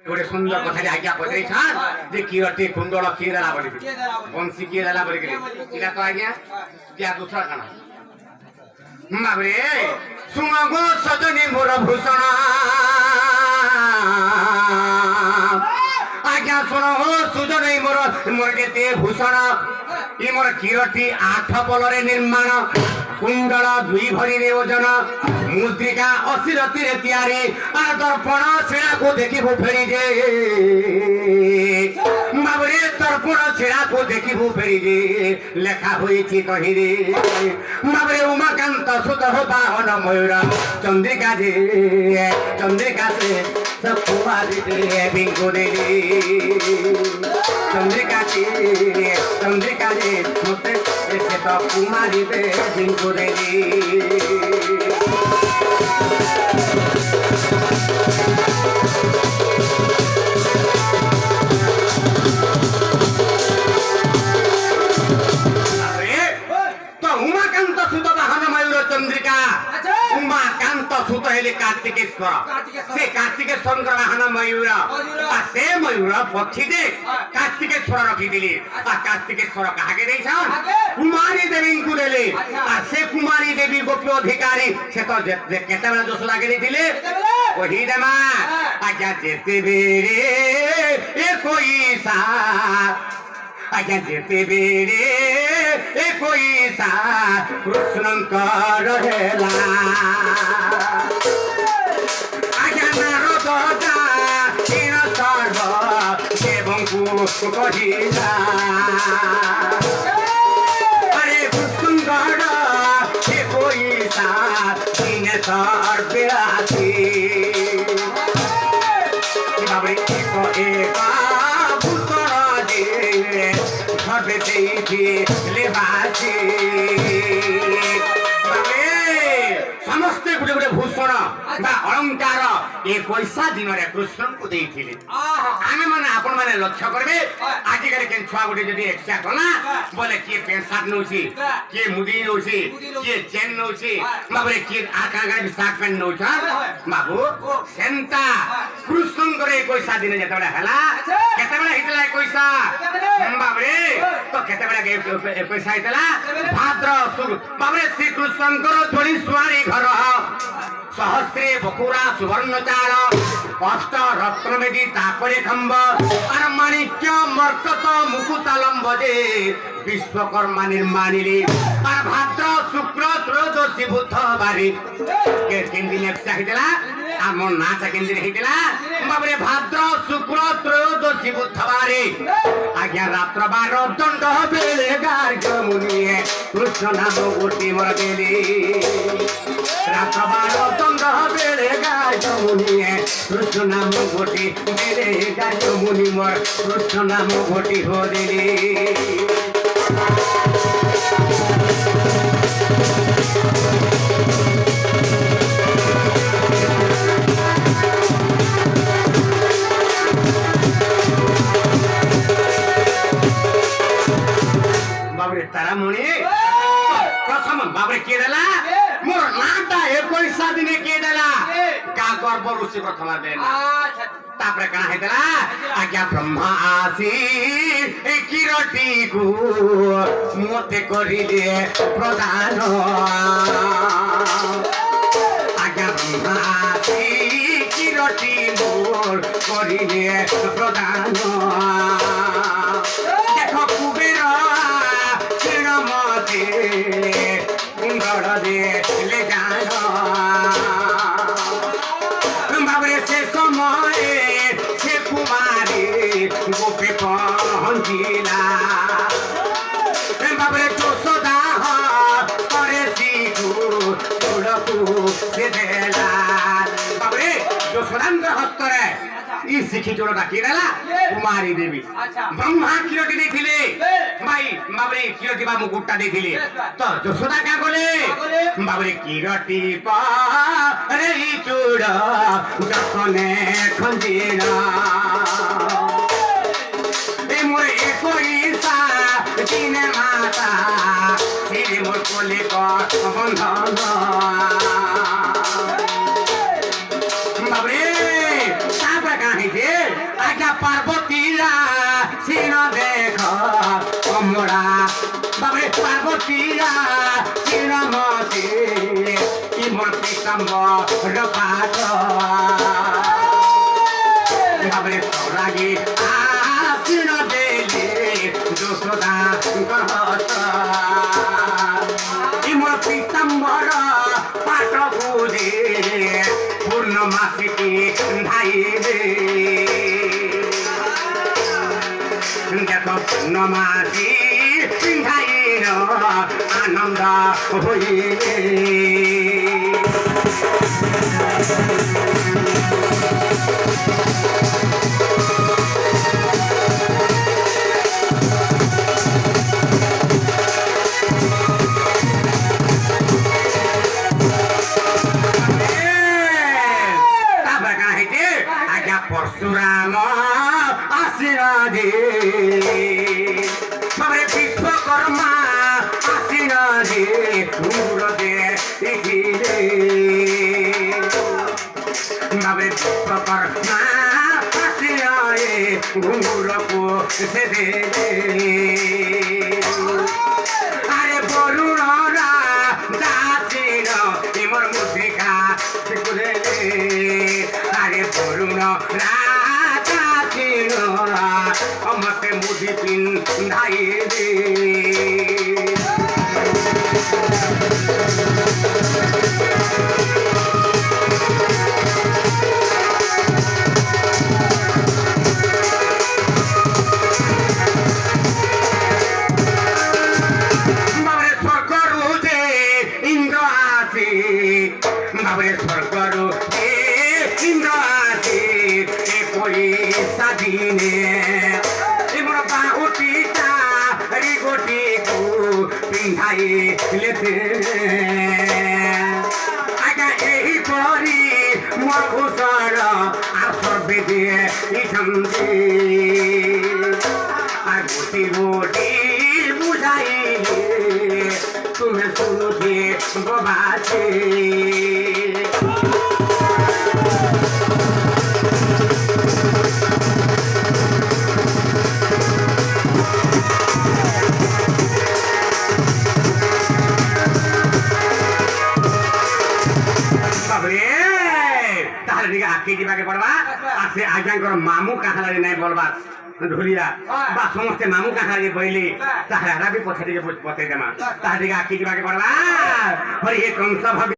गोटे सुंदर कथा आज्ञा पचाई जे किरटी कुंडल किए देला बोली बंशी किए देला बोली इला तो आज्ञा क्या दूसरा काना बाबरे सुन गो सजनी मोर भूषण आज्ञा सुन हो सुजनी मोर मोर जेते भूषण ई मोर किरटी 8 पलरे निर्माण कुंडल 2 भरी रे ओजन मुद्रिका 80 रति रे तयारी आ दर्पण छेड़ा को देखिबो फेरी जे बाबरे दर्पण छेड़ा को देखिबो फेरी जे लेखा होई छि कहि रे बाबरे उमाकांत सुत हो बाहन मयूर चंद्रिका जे चंद्रिका से सब कुमारी रे बिंगो रे चंद्रिका जे मोते से तो कुमारी रे बिंगो रे उमाकांत सुत बाहन मयूर चंद्रिका उमाकांत सुत हेले कार्तिकेश्वर से कार्तिकेश्वर बाहन मयूर से मयूर पक्षी दे कार्तिकेश्वर रखी दिली कार्तिकेश्वर कहाके देछन कुमारी देवी को देले से कुमारी देवी गोप्य अधिकारी से तो केते बेला जोश लागे देथिले ओही देमा आज्ञा जेते बेरे ए कोई सा आज्ञा जेते बेरे ए कोई सा कृष्णंकर हेला आज्ञा नारद इन सर्व देवंकु कहिला अरे कृष्णंकर ए कोई सा इन सर्व आसी बाबरे एक समस्ते गोटे गोटे भूषण अलंकार ये पैसा दिन में कृष्ण को देथिले आमे माने आपण माने लक्ष्य करबे आजिकाली के छुआ गोटे जदी एक्स्ट्रा कला बोले के पेंट शर्ट नउची के मुदी नउची के चेन नउची बाबरे के आकागा भी शर्ट पेंट नउछा बाबू सेंता कृष्ण करे पैसा दिन जतबे हला केतबे हितला पैसा बाबरे तो केतबे पैसा हितला भाद्र सुर बाबरे श्री कृष्ण को थोड़ी सुवारी घर सहस्रे बकुरा सुवर्ण चार अष्ट रत्नवेदी तापरे खंब और माणिक्य मर्कत मुकुतालंब जे विश्वकर्मा निर्माणिले और भाद्र शुक्र त्रयोदशी बुधवारी के 3 दिन हितला आम नाच केन दिन हितला बाबरे भाद्र शुक्र त्रयोदशी बुधवारी आज्ञा रात्र 12 दंड बेले गार्ग मुनि कृष्ण नाम गोटी मोर देली रात्र 12 दंड बेले गार्ग मुनि कृष्ण नाम गोटी बेले गार्ग मुनि मोर कृष्ण नाम गोटी हो देली बाबरे तारा मुनि प्रथम बाबरे के देला मोर नाटा 21 दिने के देला का गर्भ ऋषि प्रथम देला तापरे कना हेतला आज्ञा ब्रह्मा आसी ए किरटी को मोते करिले प्रदान आज्ञा ब्रह्मा आसी किरटी मोर करिले प्रदान देखो कुबेर श्रीमती कुंडल दे ले जानो बाबरे से समय से कुमारी गोपे पहुंचिला बाबरे जोशोदा करे सीखू छोड़कू से देला बाबरे जोशोदांद्र हस्तरे ई शिखी जोड़ा की देला कुमारी देवी ब्रह्मा किरटी देथिले भाई बाबरे किरटी बा मुकुटटा देथिले तो जोशोदा क्या बोले बाबरे किरटी पा रे चूड़ा जखने खंजीरा ए मोर 21 दिन माता श्री मोर कोले को बंधन बाबरे साबा काहे थे बाहुटिया श्रीमती कि मोर पीताम्बर पाठ भावे सौरागी आसीन देले যশোদা গহত कि मोर पीताम्बर पाठ बुझे पूर्णमासी धाई दे देख पूर्णमासी धाइन आनन्द होइले परशुराम आसीना दे सबरे विश्वकर्मा आसीना दे घुंगुर दे देखिले सबरे विश्वकर्मा आसीना दे घुंगुर को से दे अरे बरुण रासीन इमर मुसिका सिकुले अरे बरुण मते मुझी पिंधाई दे बाबरे स्वर्गरु दे इंद्र आसी बाबरे स्वर्गरु दे इंद्र आसी कोई सादिने पिंधाई लेते आगा यही परी मोर घोषण आसर बेदे इठंती आ गोटी गोटी बुझाइले तुम्हें सुनो दे बबाचे आके जीवाके पड़वा आसे आज्ञाकर मामू कहाँ नहीं बोलबा ढोलिया बा समस्ते मामू कहाँ पहले ताहरा भी पछाड़ी बतई देमा ताहरा आके जीवाके पड़वा हरि कंस